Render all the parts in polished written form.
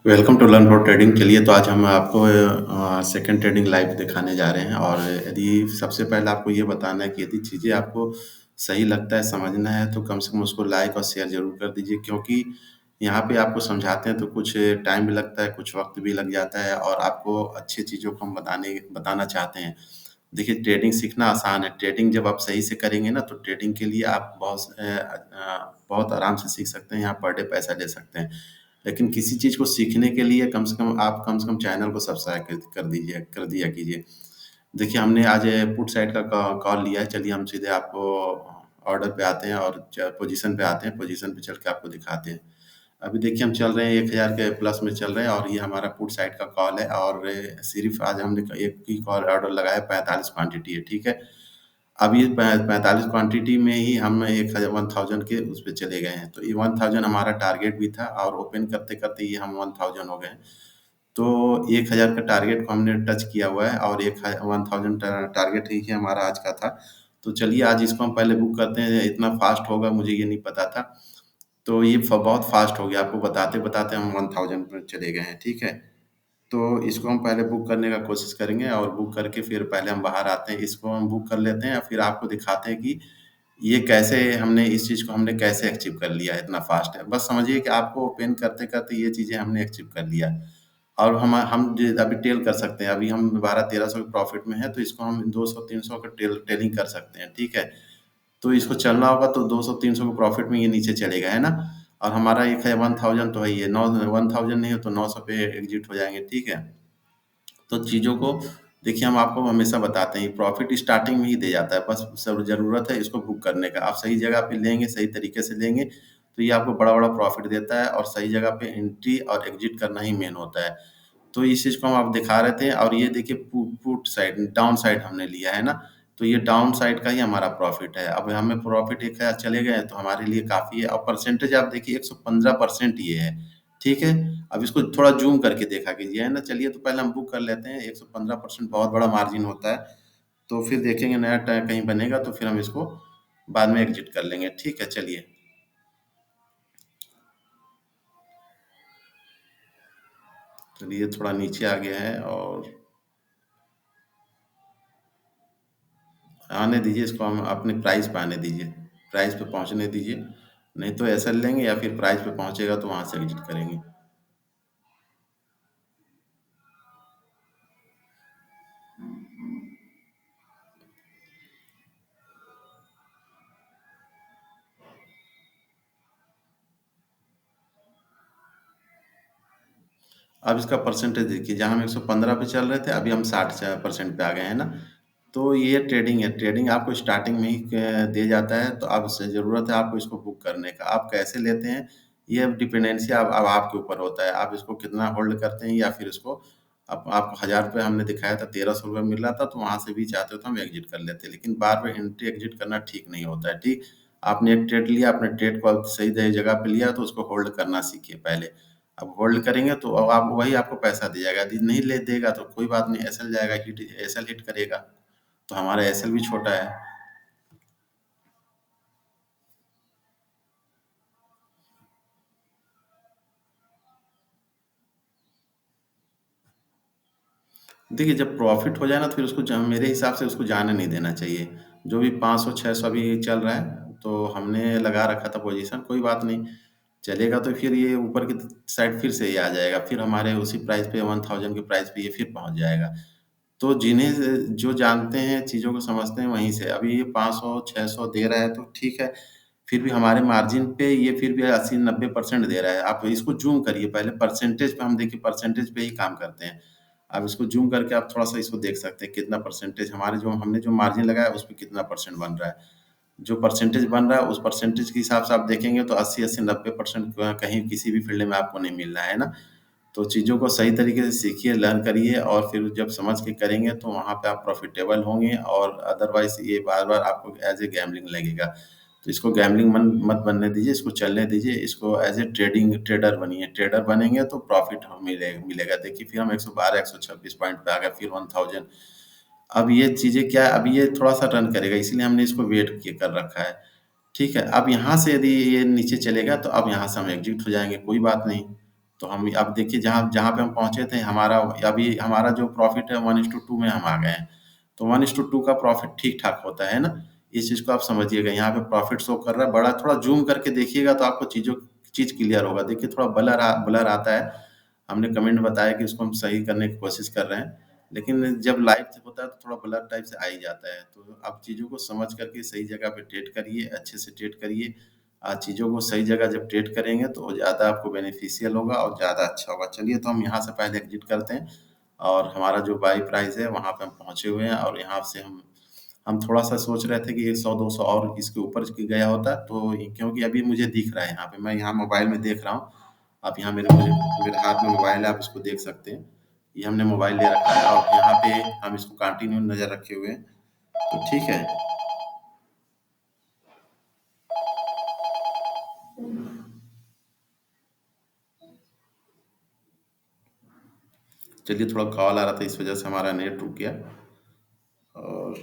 Welcome to learn for trading. चलिए, तो आज हम आपको सेकंड ट्रेडिंग लाइव दिखाने जा रहे हैं। और यदि सबसे पहले आपको ये बताना है कि यदि चीज़ें आपको सही लगता है, समझना है, तो कम से कम उसको लाइक और शेयर ज़रूर कर दीजिए, क्योंकि यहाँ पे आपको समझाते हैं तो कुछ टाइम भी लगता है, कुछ वक़्त भी लग जाता है, और आपको अच्छी चीज़ों को हम बताना चाहते हैं। देखिए, ट्रेडिंग सीखना आसान है। ट्रेडिंग जब आप सही से करेंगे ना, तो ट्रेडिंग के लिए आप बहुत आराम से सीख सकते हैं, यहाँ पर डे पैसा ले सकते हैं। लेकिन किसी चीज़ को सीखने के लिए कम से कम चैनल को सब्सक्राइब कर दिया कीजिए। देखिए, हमने आज पुट साइड का कॉल लिया है। चलिए, हम सीधे आपको ऑर्डर पे आते हैं और पोजीशन पे आते हैं। पोजीशन पे चल के आपको दिखाते हैं। अभी देखिए, हम चल रहे हैं 1000 के प्लस में चल रहे हैं, और ये हमारा पुट साइड का कॉल है। और सिर्फ आज हमने एक ही कॉल ऑर्डर लगाया, 45 क्वांटिटी है, ठीक है। अब ये 45 क्वांटिटी में ही हम 1000 के उस पे चले गए हैं। तो ये 1000 हमारा टारगेट भी था, और ओपन करते-करते ये हम 1000 हो गए हैं। तो 1000 का टारगेट को हमने टच किया हुआ है, और 1000 टारगेट ही हमारा आज का था। तो चलिए, आज इसको हम पहले बुक करते हैं। इतना फ़ास्ट होगा मुझे ये नहीं पता था। तो ये बहुत फ़ास्ट हो गया। आपको बताते-बताते हम 1000 पे चले गए हैं, ठीक है। तो इसको हम पहले बुक करने का कोशिश करेंगे, और बुक करके फिर पहले हम बाहर आते हैं। इसको हम बुक कर लेते हैं, और फिर आपको दिखाते हैं कि ये कैसे हमने इस चीज़ को हमने कैसे अचीव कर लिया है, इतना फ़ास्ट है। बस समझिए कि आपको ओपन करते-करते ये चीज़ें हमने अचीव कर लिया। और हम ज अभी टेल कर सकते हैं। अभी हम 12-1300 के प्रॉफ़िट में हैं, तो इसको हम 200-300 का टेलिंग कर सकते हैं, ठीक है। तो इसको चलना होगा तो 200-300 के प्रॉफ़िट में ये नीचे चलेगा, है ना? और हमारा एक है 1000 तो है ही है, 1000 नहीं हो तो 900 पे एग्ज़िट हो जाएँगे, ठीक है? तो चीज़ों को देखिए, हम आपको हमेशा बताते हैं, प्रॉफ़िट स्टार्टिंग में ही दे जाता है, बस सब ज़रूरत है इसको बुक करने का। आप सही जगह पे लेंगे, सही तरीके से लेंगे, तो ये आपको बड़ा-बड़ा प्रॉफ़िट देता है, और सही जगह पे एंट्री और एग्ज़िट करना ही मेन होता है। तो इस चीज़ को हम आप दिखा रहे थे, और ये देखिए, पुट साइड डाउन साइड हमने लिया है ना, तो ये डाउन साइड का ही हमारा प्रॉफ़िट है। अब हमें प्रॉफ़िट 1000 चले गए तो हमारे लिए काफ़ी है, और परसेंटेज आप देखिए 115% ये है, ठीक है। अब इसको थोड़ा ज़ूम करके देखा कीजिए, है ना। चलिए, तो पहले हम बुक कर लेते हैं। 115% बहुत बड़ा मार्जिन होता है। तो फिर देखेंगे नया कहीं बनेगा तो फिर हम इसको बाद में एग्ज़िट कर लेंगे, ठीक है। चलिए, चलिए थोड़ा नीचे आ गया है, और आने दीजिए, इसको हम अपने प्राइस पे आने दीजिए। प्राइस पे पहुँचने दीजिए। नहीं तो एसएल लेंगे, या फिर प्राइस पे पहुँचेगा तो वहाँ से एग्ज़िट करेंगे। अब इसका परसेंटेज देखिए, जहाँ हम 115 पे चल रहे थे, अभी हम 60% पे आ गए हैं ना। तो ये ट्रेडिंग है। ट्रेडिंग आपको स्टार्टिंग में ही दे जाता है, तो अब से ज़रूरत है आपको इसको बुक करने का। आप कैसे लेते हैं, ये अब डिपेंडेंसी अब आपके ऊपर होता है। आप इसको कितना होल्ड करते हैं, या फिर इसको अब आपको ₹1000 हमने दिखाया था, ₹1300 मिल रहा था, तो वहाँ से भी चाहते हो तो हम एग्ज़िट कर लेते। लेकिन बार-बार एंट्री एग्ज़िट करना ठीक नहीं होता है, ठीक? आपने एक ट्रेड लिया, आपने ट्रेड को सही जगह पे लिया, तो उसको होल्ड करना सीखिए पहले। अब होल्ड करेंगे तो अब आप वही आपको पैसा देगा। यदि नहीं ले देगा तो कोई बात नहीं, एसएल जाएगा, एसएल हिट करेगा, तो हमारा एसएल भी छोटा है। देखिए, जब प्रॉफ़िट हो जाए ना, तो फिर उसको मेरे हिसाब से उसको जाने नहीं देना चाहिए। जो भी 500-600 अभी चल रहा है, तो हमने लगा रखा था पोज़ीशन, कोई बात नहीं। चलेगा तो फिर ये ऊपर की साइड फिर से ये आ जाएगा, फिर हमारे उसी प्राइस पे 1000 के प्राइस पे ये फिर पहुँच जाएगा। तो जो जानते हैं, चीज़ों को समझते हैं, वहीं से अभी ये 500-600 दे रहा है तो ठीक है। फिर भी हमारे मार्जिन पे ये फिर भी 80-90% दे रहा है। आप इसको ज़ूम करिए, पहले परसेंटेज पे हम देखिए, परसेंटेज पे ही काम करते हैं। आप इसको ज़ूम करके आप थोड़ा-सा इसको देख सकते हैं, कितना परसेंटेज हमारे जो हमने जो मार्जिन लगाया है, उसपे कितना परसेंट बन रहा है। जो परसेंटेज बन रहा है, उस परसेंटेज के हिसाब से आप देखेंगे तो 80-80, 90% कहीं किसी भी फ़ील्ड में आपको नहीं मिल रहा है ना। तो चीज़ों को सही तरीके से सीखिए, लर्न करिए, और फिर जब समझ के करेंगे तो वहाँ पे आप प्रॉफ़िटेबल होंगे, और अदरवाइज़ ये बार-बार आपको ऐज़ ए गैम्बलिंग लगेगा। तो इसको गैम्बलिंग मत बनने दीजिए, इसको चलने दीजिए, इसको ऐज़ ए ट्रेडर बनिए। ट्रेडर बनेंगे तो प्रॉफ़िट मिलेगा। देखिए, फिर हम 112, 126 पॉइंट पे आ गए, फिर 1000। अब ये चीज़ें क्या है, अभी ये थोड़ा-सा रन करेगा, इसीलिए हमने इसको वेट किए कर रखा है। ठीक है, अब यहाँ से यदि ये नीचे चलेगा तो अब यहाँ से हम एग्ज़िट हो जाएँगे, कोई बात नहीं। तो हम अब देखिए जहाँ जहाँ पे हम पहुँचे थे हमारा अभी हमारा जो प्रॉफ़िट है 1:2 में हम आ गए हैं। तो 1:2 का प्रॉफ़िट ठीक-ठाक होता है ना? इस चीज़ को आप समझिएगा यहाँ पे प्रॉफ़िट शो कर रहा है बड़ा थोड़ा ज़ूम करके देखिएगा तो आपको चीज़ क्लियर होगा। देखिए थोड़ा ब्लर आता है। हमने कमेंट बताया कि उसको हम सही करने की कोशिश कर रहे हैं। लेकिन जब लाइव होता है तो थोड़ा ब्लर टाइप से आ ही जाता है। तो आप चीज़ों को समझ करके सही जगह पे ट्रेड करिए, अच्छे से ट्रेड करिए। चीज़ों को सही जगह जब ट्रेड करेंगे तो ज़्यादा आपको बेनिफिशियल होगा और ज़्यादा अच्छा होगा। चलिए तो हम यहाँ से पहले एग्ज़िट करते हैं और हमारा जो बाय प्राइस है वहाँ पे हम पहुँचे हुए हैं और यहाँ से हम थोड़ा-सा सोच रहे थे कि 100-200 और इसके ऊपर गया होता तो क्योंकि अभी मुझे दिख रहा है यहाँ पे, मैं यहाँ मोबाइल में देख रहा हूँ। आप यहाँ मेरे हाथ में मोबाइल है, आप इसको देख सकते हैं। ये हमने मोबाइल ले रखा है और यहाँ पे हम इसको कंटिन्यू नज़र रखे हुए हैं। तो ठीक है। चलिए थोड़ा कॉल आ रहा था इस वज़ह से हमारा नेट रुक गया और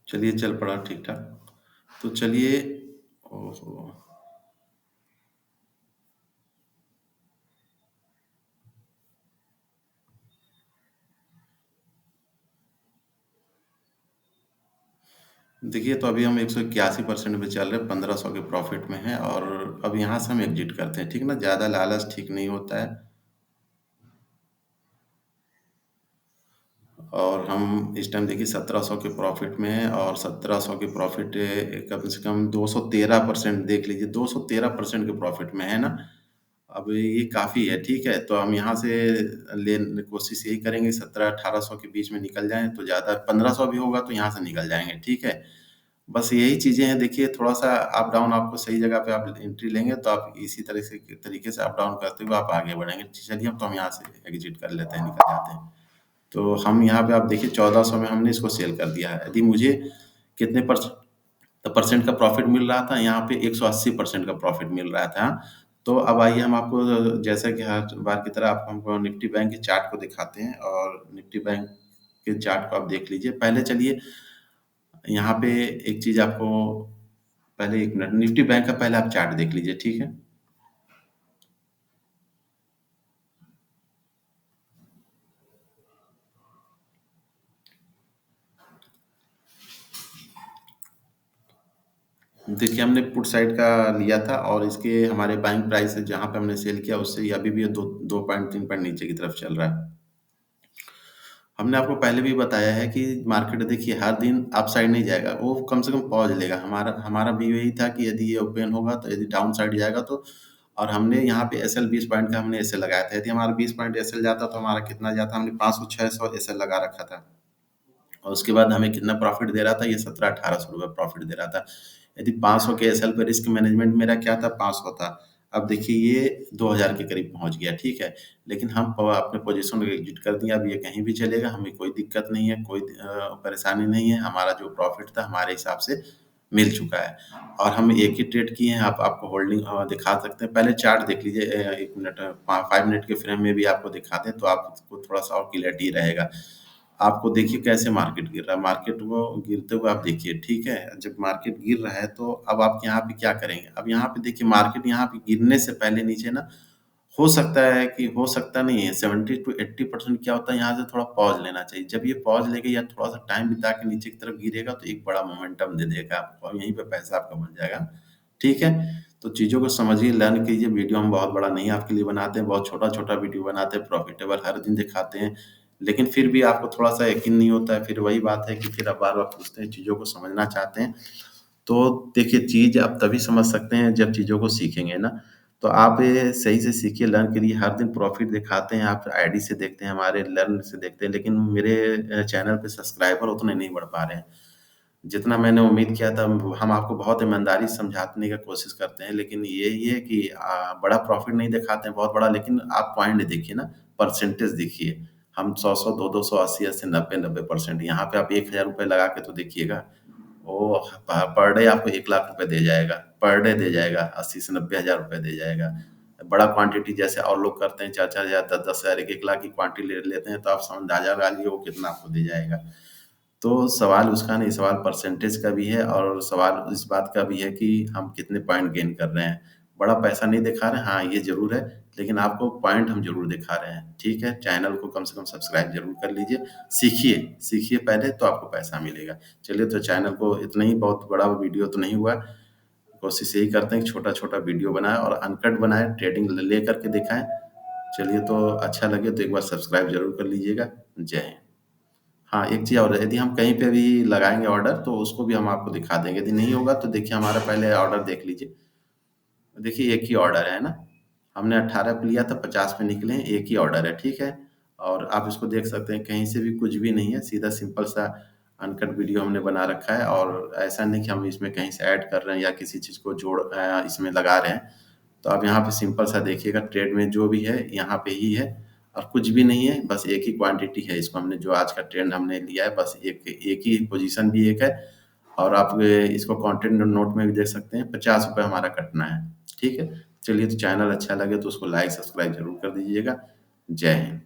चलिए चल पड़ा ठीक-ठाक। तो चलिए ओहो! देखिए तो अभी हम 181% पे चल रहे हैं, 1500 के प्रॉफ़िट में हैं और अब यहाँ से हम एग्ज़िट करते हैं, ठीक ना? ज़्यादा लालच ठीक नहीं होता है। और हम इस टाइम देखिए 1700 के प्रॉफ़िट में हैं और 1700 के प्रॉफ़िट कम से कम 213% देख लीजिए 213% के प्रॉफ़िट में है ना? अब ये काफ़ी है, ठीक है? तो हम यहाँ से कोशिश यही करेंगे 17-1800 के बीच में निकल जाएँ तो ज़्यादा 1500 भी होगा तो यहाँ से निकल जाएँगे, ठीक है? बस यही चीज़ें हैं देखिए थोड़ा-सा अप डाउन आपको सही जगह पे आप एंट्री लेंगे तो आप इसी तरीके से अप डाउन करते हुए आप आगे बढ़ेंगे। चलिए अब तो हम यहाँ से एग्ज़िट कर लेते हैं, निकल जाते हैं। तो हम यहाँ पे आप देखिए 1400 में हमने इसको सेल कर दिया है। यदि मुझे कितने परसेंट का प्रॉफ़िट मिल रहा था, यहाँ पे 180% का प्रॉफ़िट मिल रहा था। तो अब आइए हम आपको जैसा कि हर बार की तरह आप हमको निफ्टी बैंक के चार्ट को दिखाते हैं और निफ्टी बैंक के चार्ट को आप देख लीजिए। पहले चलिए यहाँ पे एक चीज़ आपको पहले 1 मिनट निफ्टी बैंक का पहले आप चार्ट देख लीजिए, ठीक है? देखिए हमने पुट साइड का लिया था और इसके हमारे बाइंग प्राइस है जहाँ पे हमने सेल किया उससे ये अभी भी 2 पॉइंट 3 पॉइंट नीचे की तरफ चल रहा है। हमने आपको पहले भी बताया है कि मार्केट देखिए हर दिन अप साइड नहीं जाएगा, वो कम से कम पॉज़ लेगा। हमारा हमारा व्यू यही था कि यदि ये ओपन होगा तो यदि डाउन साइड जाएगा तो और हमने यहाँ पे एसएल 20 पॉइंट का हमने एसएल लगाया था। यदि हमारा 20 पॉइंट एसएल जाता तो हमारा कितना जाता? हमने 500-600 एसएल लगा रखा था। और उसके बाद हमें कितना प्रॉफ़िट दे रहा था? ये 1700-1800 रुपए प्रॉफ़िट दे रहा था। यदि 500 के एसएल पे रिस्क मैनेजमेंट मेरा क्या था? 500 था। अब देखिए ये 2000 के करीब पहुँच गया, ठीक है? लेकिन हम अपने पोज़ीशन को एग्ज़िट कर दिए, अब ये कहीं भी चलेगा, हमें कोई दिक्कत नहीं है, कोई परेशानी नहीं है। हमारा जो प्रॉफ़िट था हमारे हिसाब से मिल चुका है और हम एक ही ट्रेड किए हैं, आप आपको होल्डिंग दिखा सकते हैं। पहले चार्ट देख लीजिए 1 मिनट 5 मिनट के फ्रेम में भी आपको दिखा दें तो आपको थोड़ा-सा और क्लैरिटी रहेगा। आपको देखिए कैसे मार्केट गिर रहा है, मार्केट को गिरते हुए आप देखिए, ठीक है? जब मार्केट गिर रहा है तो अब आप यहाँ पे क्या करेंगे? अब यहाँ पे देखिए मार्केट यहाँ पे गिरने से पहले नीचे ना हो सकता है कि हो सकता नहीं है 70 टू 80% क्या होता है यहाँ से थोड़ा पॉज़ लेना चाहिए। जब ये पॉज़ लेके या थोड़ा-सा टाइम बिता के नीचे की तरफ गिरेगा तो एक बड़ा मोमेंटम दे देगा आपको और यहीं पे पैसा आपका बन जाएगा। ठीक है? तो चीज़ों को समझिए, लर्न कीजिए, वीडियो हम बहुत बड़ा नहीं आपके लिए बनाते हैं, बहुत छोटा-छोटा वीडियो बनाते हैं, प्रॉफ़िटेबल हर दिन दिखाते हैं। लेकिन फिर भी आपको थोड़ा-सा यकीन नहीं होता है, फिर वही बात है कि फिर आप बार-बार पूछते हैं, चीज़ों को समझना चाहते हैं। तो देखिए चीज़ आप तभी समझ सकते हैं जब चीज़ों को सीखेंगे ना। तो आप ये सही से सीखिए, लर्न करिए, हर दिन प्रॉफ़िट दिखाते हैं, आप आईडी से देखते हैं, हमारे लर्न से देखते हैं, लेकिन मेरे चैनल पे सब्सक्राइबर उतने नहीं बढ़ पा रहे हैं। जितना मैंने उम्मीद किया था हम आपको बहुत ईमानदारी से समझाने का कोशिश करते हैं, लेकिन यही है कि बड़ा प्रॉफ़िट नहीं दिखाते हैं बहुत बड़ा, लेकिन आप पॉइंट देखिए ना, परसेंटेज देखिए। हम 100-100, 200, 80-80, 90-90% यहाँ पे आप ₹1000 लगा के तो देखिएगा। वो पर डे आपको 1 लाख रुपए दे जाएगा, पर डे दे जाएगा, 80 से 90 हज़ार रुपए दे जाएगा। बड़ा क्वांटिटी जैसे और लोग करते हैं 4-4 हज़ार, 10-10 हज़ार, 1-1 लाख की क्वांटिटी ले लेते हैं, तो आप अंदाजा लगा लीजिए वो कितना आपको दे जाएगा। तो सवाल उसका नहीं, सवाल परसेंटेज का भी है और सवाल इस बात का भी है कि हम कितने पॉइंट गेन कर रहे हैं। बड़ा पैसा नहीं दिखा रहे हैं, हाँ, ये ज़रूर है, लेकिन आपको पॉइंट हम ज़रूर दिखा रहे हैं, ठीक है? चैनल को कम से कम सब्सक्राइब ज़रूर कर लीजिए। सीखिए, सीखिए पहले तो आपको पैसा मिलेगा। चलिए तो चैनल को इतना ही, बहुत बड़ा वीडियो तो नहीं हुआ। कोशिश यही करते हैं कि छोटा-छोटा वीडियो बनाएँ और अनकट बनाएँ, ट्रेडिंग ले कर के दिखाएँ। चलिए तो अच्छा लगे तो एक बार सब्सक्राइब ज़रूर कर लीजिएगा। जय हिंद। हाँ, एक चीज़ और है, यदि हम कहीं पे भी लगाएँगे ऑर्डर तो उसको भी हम आपको दिखा देंगे। यदि नहीं होगा तो देखिए हमारा पहले ऑर्डर देख लीजिए। देखिए एक ही ऑर्डर है ना? हमने 18 पे लिया था, 50 पे निकले हैं, एक ही ऑर्डर है, ठीक है? और आप इसको देख सकते हैं, कहीं से भी कुछ भी नहीं है, सीधा सिंपल सा अनकट वीडियो हमने बना रखा है और ऐसा नहीं कि हम इसमें कहीं से ऐड कर रहे हैं या किसी चीज़ को इसमें लगा रहे हैं। तो आप यहाँ पे सिंपल सा देखिएगा, ट्रेड में जो भी है यहाँ पे ही है और कुछ भी नहीं है, बस एक ही क्वांटिटी है। इसको हमने जो आज का ट्रेंड हमने लिया है, बस एक एक ही पोजीशन भी एक है और आप इसको कंटेंट नोट में भी देख सकते हैं, ₹50 हमारा कटना है, ठीक है? चलिए तो चैनल अच्छा लगे तो उसको लाइक, सब्सक्राइब ज़रूर कर दीजिएगा। जय हिंद।